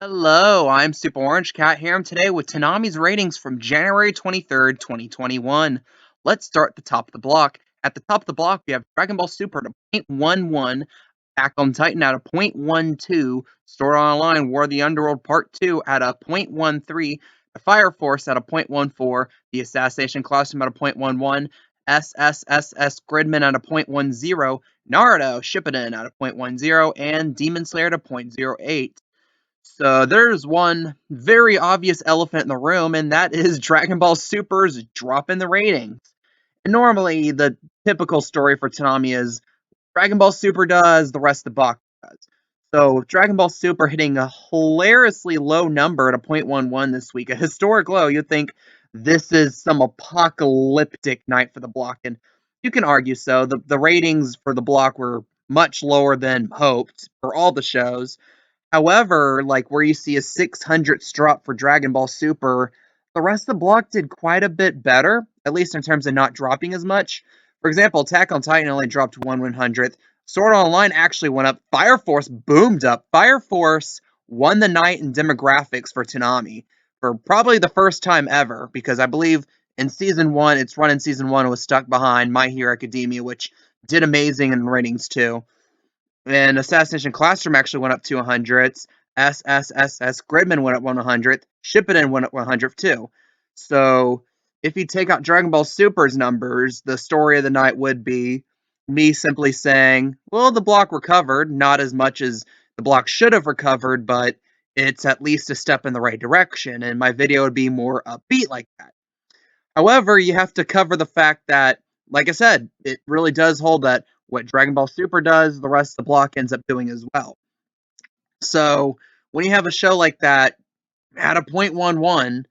Hello, I'm Super Orange Cat here. I'm today with Toonami's ratings from January 23rd, 2021. Let's start at the top of the block. At the top of the block, we have Dragon Ball Super at a 0.11, Attack on Titan at a 0.12, Sword Art Online War of the Underworld Part 2 at a 0.13, the Fire Force at a 0.14, the Assassination Classroom at a 0.11, SSSS Gridman at a 0.10, Naruto Shippuden at a 0.10, and Demon Slayer at a 0.08. So there's one very obvious elephant in the room, and that is Dragon Ball Super's drop in the ratings. And normally, the typical story for Toonami is Dragon Ball Super does, the rest of the box does. So with Dragon Ball Super hitting a hilariously low number at a 0.11 this week, a historic low, you'd think this is some apocalyptic night for the block, and you can argue so. The ratings for the block were much lower than hoped for all the shows. However, like where you see a 600th drop for Dragon Ball Super, the rest of the block did quite a bit better, at least in terms of not dropping as much. For example, Attack on Titan only dropped 1/100th. Sword Art Online actually went up. Fire Force boomed up. Fire Force won the night in demographics for Toonami for probably the first time ever, because I believe in season one, its run in season one was stuck behind My Hero Academia, which did amazing in ratings too. And Assassination Classroom actually went up 200s. SSSS Gridman went up 100th. Shippuden went up 100th too. So if you take out Dragon Ball Super's numbers, the story of the night would be me simply saying, well, the block recovered, not as much as the block should have recovered, but it's at least a step in the right direction, and my video would be more upbeat like that. However, you have to cover the fact that, like I said, it really does hold that what Dragon Ball Super does, the rest of the block ends up doing as well. So when you have a show like that at a 0.11,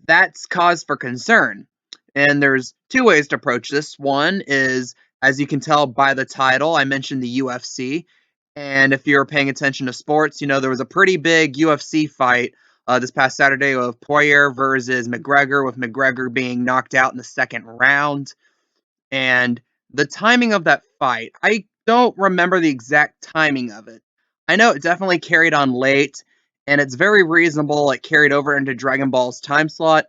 that's cause for concern. And there's two ways to approach this. One is, as you can tell by the title, I mentioned the UFC. And if you're paying attention to sports, you know there was a pretty big UFC fight this past Saturday of Poirier versus McGregor, with McGregor being knocked out in the second round. And the timing of that fight, I don't remember the exact timing of it. I know it definitely carried on late, and it's very reasonable it carried over into Dragon Ball's time slot.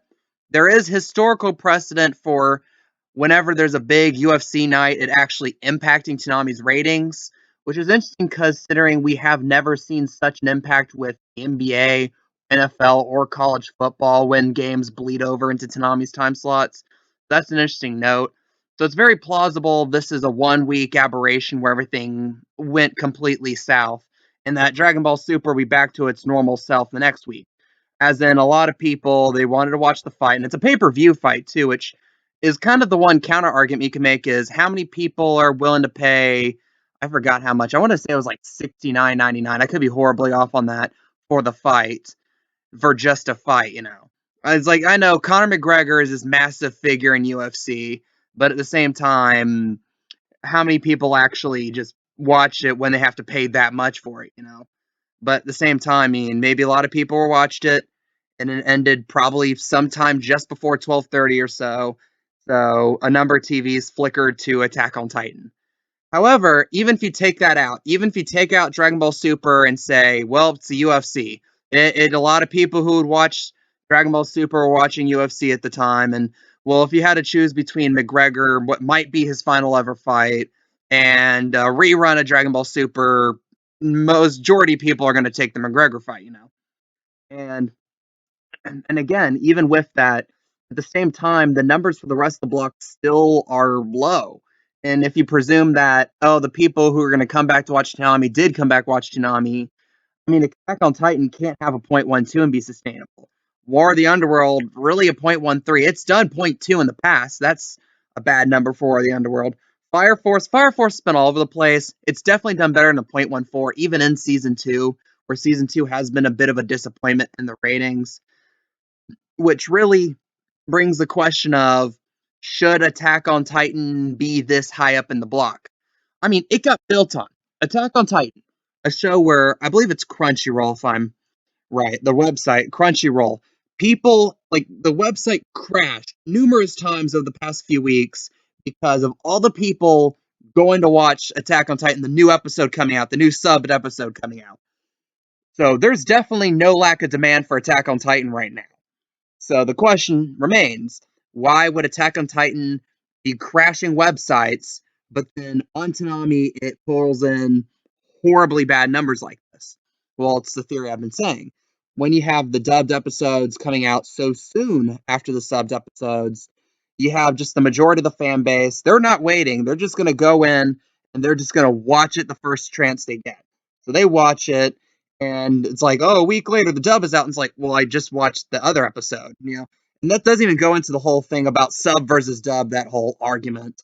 There is historical precedent for whenever there's a big UFC night, it actually impacting Toonami's ratings, which is interesting considering we have never seen such an impact with NBA, NFL, or college football when games bleed over into Toonami's time slots. That's an interesting note. So it's very plausible this is a 1 week aberration where everything went completely south, and that Dragon Ball Super will be back to its normal self the next week. As in, a lot of people, they wanted to watch the fight, and it's a pay-per-view fight too, which is kind of the one counter argument you can make is how many people are willing to pay. I forgot how much. I want to say it was like $69.99. I could be horribly off on that for the fight, for just a fight, you know. It's like, I know Connor McGregor is this massive figure in UFC, but at the same time, how many people actually just watch it when they have to pay that much for it, you know? But at the same time, I mean, maybe a lot of people watched it, and it ended probably sometime just before 12:30 or so. So a number of TVs flickered to Attack on Titan. However, even if you take that out, even if you take out Dragon Ball Super and say, well, it's the UFC, a lot of people who would watch Dragon Ball Super were watching UFC at the time, and well, if you had to choose between McGregor, what might be his final ever fight, and a rerun of Dragon Ball Super, majority of people are going to take the McGregor fight, you know. And and again, even with that, at the same time, the numbers for the rest of the block still are low. And if you presume that, oh, the people who are going to come back to watch Toonami did come back watch Toonami, I mean, Attack on Titan can't have a 0.12 and be sustainable. War of the Underworld, really a 0.13. It's done 0.2 in the past. That's a bad number for War of the Underworld. Fire Force has been all over the place. It's definitely done better than a 0.14, even in Season 2, where Season 2 has been a bit of a disappointment in the ratings, which really brings the question of, should Attack on Titan be this high up in the block? I mean, it got built on. Attack on Titan, a show where I believe it's Crunchyroll, if I'm right, the website, Crunchyroll. People, like, the website crashed numerous times over the past few weeks because of all the people going to watch Attack on Titan, the new episode coming out, the new subbed episode coming out. So there's definitely no lack of demand for Attack on Titan right now. So the question remains, why would Attack on Titan be crashing websites, but then on Toonami it pulls in horribly bad numbers like this? Well, it's the theory I've been saying. When you have the dubbed episodes coming out so soon after the subbed episodes, you have just the majority of the fan base. They're not waiting. They're just going to go in and they're just going to watch it the first chance they get. So they watch it, and it's like, oh, a week later the dub is out, and it's like, well, I just watched the other episode, and that doesn't even go into the whole thing about sub versus dub, that whole argument.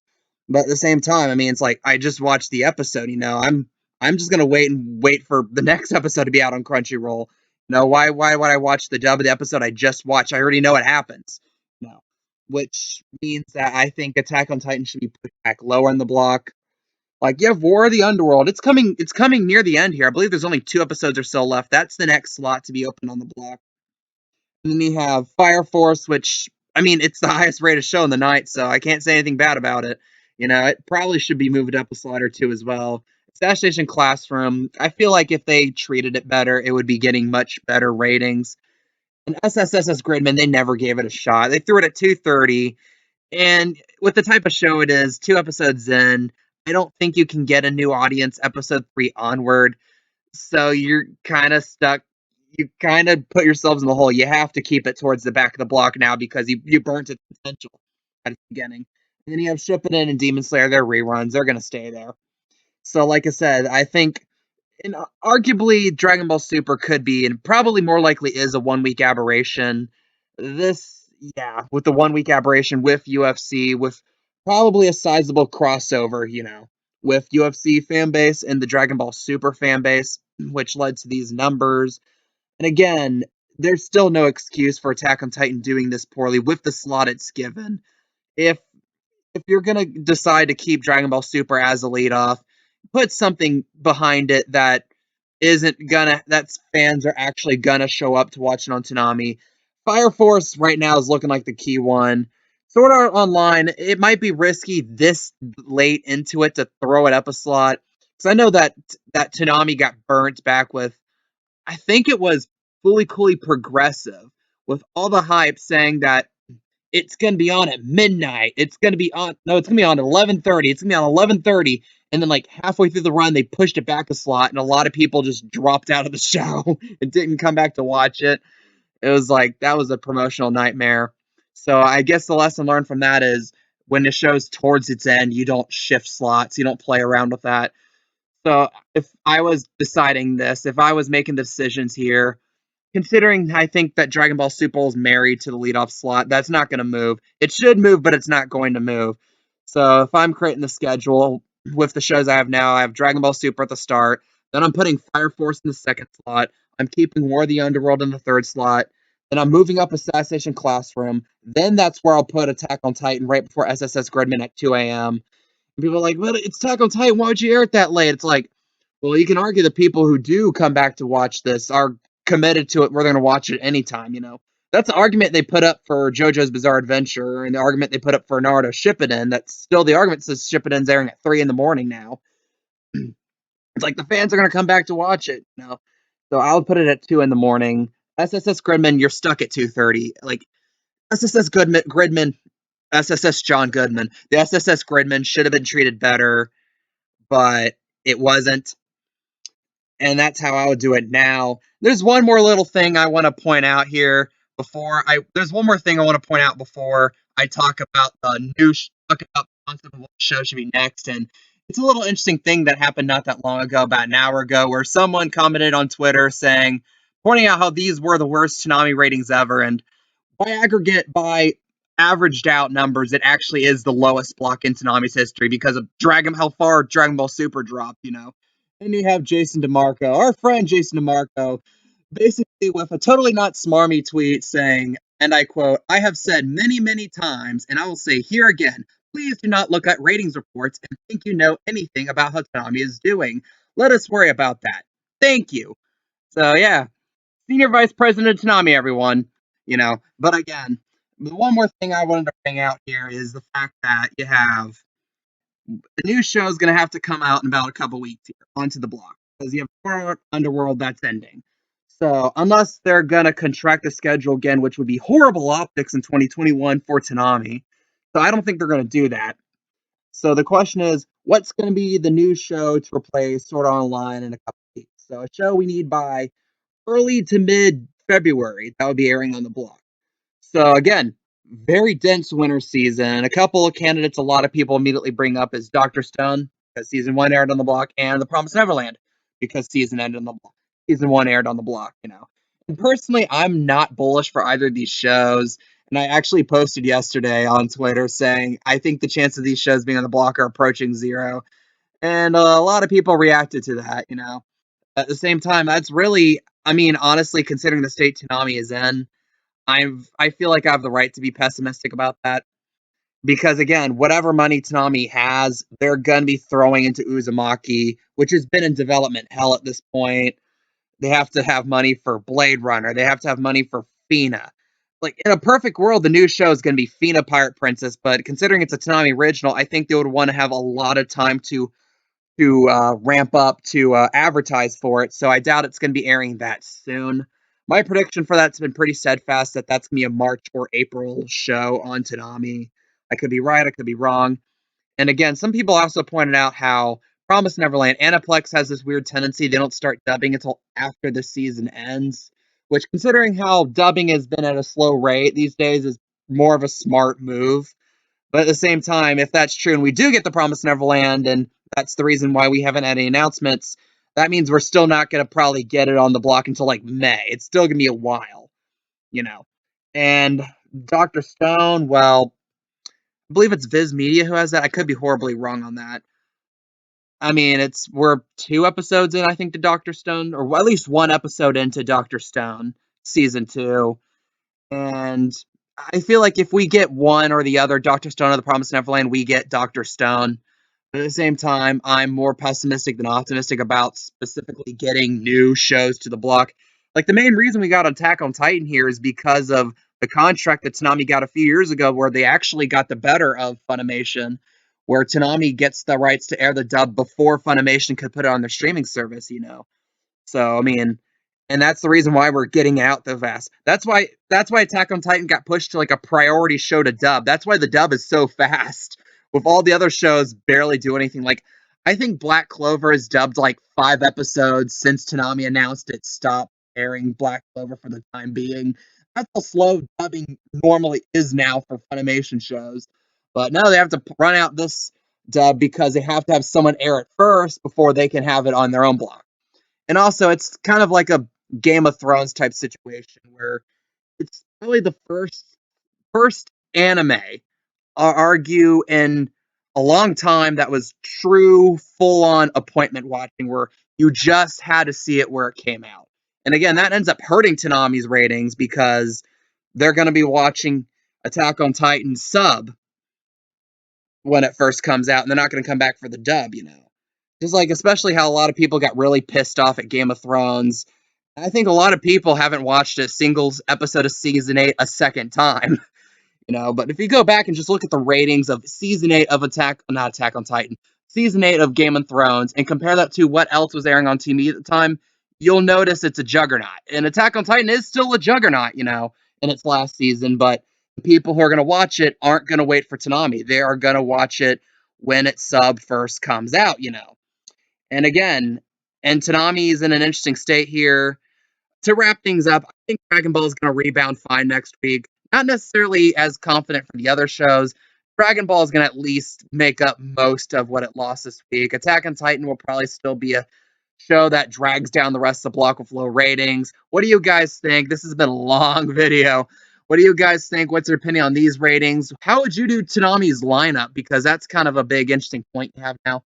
But at the same time, I mean, it's like, I just watched the episode, I'm just gonna wait for the next episode to be out on Crunchyroll. Why would I watch the dub of the episode I just watched? I already know what happens. No. Which means that I think Attack on Titan should be put back lower in the block. Like, you have War of the Underworld. It's coming near the end here. I believe there's only 2 episodes or so left. That's the next slot to be open on the block. And then you have Fire Force, which, I mean, it's the highest rated show in the night, so I can't say anything bad about it. It probably should be moved up a slot or 2 as well. Station Classroom, I feel like if they treated it better, it would be getting much better ratings. And SSSS Gridman, they never gave it a shot. They threw it at 230, and with the type of show it is, 2 episodes in, I don't think you can get a new audience episode 3 onward. So you're kind of stuck. You kind of put yourselves in the hole. You have to keep it towards the back of the block now because you burnt its potential at the beginning. And then you have Shippuden and Demon Slayer, they're reruns. They're going to stay there. So, like I said, I think arguably Dragon Ball Super could be, and probably more likely is, a 1 week aberration. Yeah, with the 1 week aberration with UFC, with probably a sizable crossover, with UFC fan base and the Dragon Ball Super fan base, which led to these numbers. And again, there's still no excuse for Attack on Titan doing this poorly with the slot it's given. If if you're gonna decide to keep Dragon Ball Super as a lead off, put something behind it that fans are actually gonna show up to watch it on Toonami. Fire Force right now is looking like the key one. Sword Art Online, it might be risky this late into it to throw it up a slot. Because I know that Toonami got burnt back with, I think it was Fully Coolly Progressive, with all the hype saying that it's gonna be on at midnight. It's gonna be on. No, it's gonna be on at 11:30. It's gonna be on 11:30, and then like halfway through the run, they pushed it back a slot, and a lot of people just dropped out of the show and didn't come back to watch it. It was like that was a promotional nightmare. So I guess the lesson learned from that is when the show's towards its end, you don't shift slots, you don't play around with that. So if I was deciding this, if I was making the decisions here, considering I think that Dragon Ball Super is married to the leadoff slot, that's not going to move. It should move, but it's not going to move. So if I'm creating the schedule with the shows I have now, I have Dragon Ball Super at the start. Then I'm putting Fire Force in the second slot. I'm keeping War of the Underworld in the third slot. Then I'm moving up Assassination Classroom. Then that's where I'll put Attack on Titan right before SSS Gridman at 2 a.m. And people are like, well, it's Attack on Titan. Why would you air it that late? It's like, well, you can argue the people who do come back to watch this are committed to it. We're going to watch it anytime. That's the argument they put up for JoJo's Bizarre Adventure, and the argument they put up for Naruto Shippuden. That's still the argument says Shippuden's airing at 3 in the morning now. It's like the fans are going to come back to watch it. So I'll put it at 2 in the morning. SSS Gridman, you're stuck at 2:30. Like, Gridman, SSS John Goodman. The SSS Gridman should have been treated better, but it wasn't. And that's how I would do it now. There's one more little thing I want to point out here there's one more thing I want to point out before I talk about talk about the concept of what show should be next. And it's a little interesting thing that happened not that long ago, about an hour ago, where someone commented on Twitter pointing out how these were the worst Toonami ratings ever. And by averaged out numbers, it actually is the lowest block in Toonami's history because of how far Dragon Ball Super dropped. And you have Jason DeMarco, our friend Jason DeMarco, basically with a totally not smarmy tweet saying, and I quote, "I have said many, many times, and I will say here again, please do not look at ratings reports and think you know anything about how Toonami is doing. Let us worry about that. Thank you." So yeah, Senior Vice President Toonami, everyone. But again, the one more thing I wanted to bring out here is the fact that you have the new show is going to have to come out in about a couple weeks here onto the block because you have Underworld that's ending. So unless they're gonna contract the schedule again, which would be horrible optics in 2021 for Toonami. So I don't think they're gonna do that. So the question is, what's gonna be the new show to replace Sword Art Online in a couple weeks? So a show we need by early to mid February that would be airing on the block. So again, very dense winter season. A couple of candidates a lot of people immediately bring up is Dr. Stone, because season one aired on the block, and The Promised Neverland, because season ended on the block. Season one aired on the block. And personally, I'm not bullish for either of these shows. And I actually posted yesterday on Twitter saying I think the chance of these shows being on the block are approaching zero. And a lot of people reacted to that. At the same time, that's really, I mean, honestly, considering the state Toonami is in, I feel like I have the right to be pessimistic about that because again, whatever money Toonami has, they're gonna be throwing into Uzumaki, which has been in development hell at this point. They have to have money for Blade Runner. They have to have money for Fina. Like in a perfect world, the new show is going to be Fina Pirate Princess, but considering it's a Toonami original, I think they would want to have a lot of time to ramp up to advertise for it. So I doubt it's going to be airing that soon. My prediction for that's been pretty steadfast that that's going to be a March or April show on Toonami. I could be right, I could be wrong. And again, some people also pointed out how Promise Neverland, Aniplex has this weird tendency they don't start dubbing until after the season ends, which considering how dubbing has been at a slow rate these days is more of a smart move. But at the same time, if that's true and we do get the Promised Neverland, and that's the reason why we haven't had any announcements, that means we're still not going to probably get it on the block until like May. It's still going to be a while. And Dr. Stone, well, I believe it's Viz Media who has that. I could be horribly wrong on that. I mean, we're 2 episodes in, I think, to Dr. Stone, or at least 1 episode into Dr. Stone season 2. And I feel like if we get one or the other, Dr. Stone or the Promised Neverland, we get Dr. Stone. But at the same time, I'm more pessimistic than optimistic about specifically getting new shows to the block. Like the main reason we got Attack on Titan here is because of the contract that Toonami got a few years ago, where they actually got the better of Funimation, where Toonami gets the rights to air the dub before Funimation could put it on their streaming service. So I mean, and that's the reason why we're getting out the vast. That's why Attack on Titan got pushed to like a priority show to dub. That's why the dub is so fast. With all the other shows barely do anything. Like I think Black Clover has dubbed like 5 episodes since Toonami announced it stopped airing Black Clover for the time being. That's how slow dubbing normally is now for Funimation shows. But now they have to run out this dub because they have to have someone air it first before they can have it on their own block. And also, it's kind of like a Game of Thrones type situation where it's probably the first anime, I argue, in a long time that was true, full on appointment watching, where you just had to see it where it came out. And again, that ends up hurting Tanami's ratings because they're going to be watching Attack on Titan sub when it first comes out, and they're not going to come back for the dub. Just like, especially how a lot of people got really pissed off at Game of Thrones. I think a lot of people haven't watched a single episode of season 8 a second time. But if you go back and just look at the ratings of season 8 of not Attack on Titan, season 8 of Game of Thrones, and compare that to what else was airing on TV at the time, you'll notice it's a juggernaut. And Attack on Titan is still a juggernaut, in its last season, but the people who are going to watch it aren't going to wait for Toonami. They are going to watch it when its sub first comes out. And again, and Toonami is in an interesting state here. To wrap things up, I think Dragon Ball is going to rebound fine next week. Not necessarily as confident for the other shows. Dragon Ball is going to at least make up most of what it lost this week. Attack on Titan will probably still be a show that drags down the rest of the block with low ratings. What do you guys think? This has been a long video. What do you guys think? What's your opinion on these ratings? How would you do Toonami's lineup? Because that's kind of a big, interesting point you have now.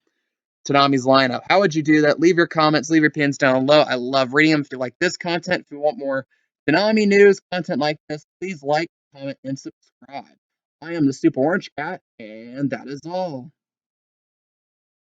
Toonami's lineup. How would you do that? Leave your comments, leave your opinions down below. I love reading them. If you like this content, if you want more Toonami news, content like this, please like, comment, and subscribe. I am the Super Orange Cat, and that is all.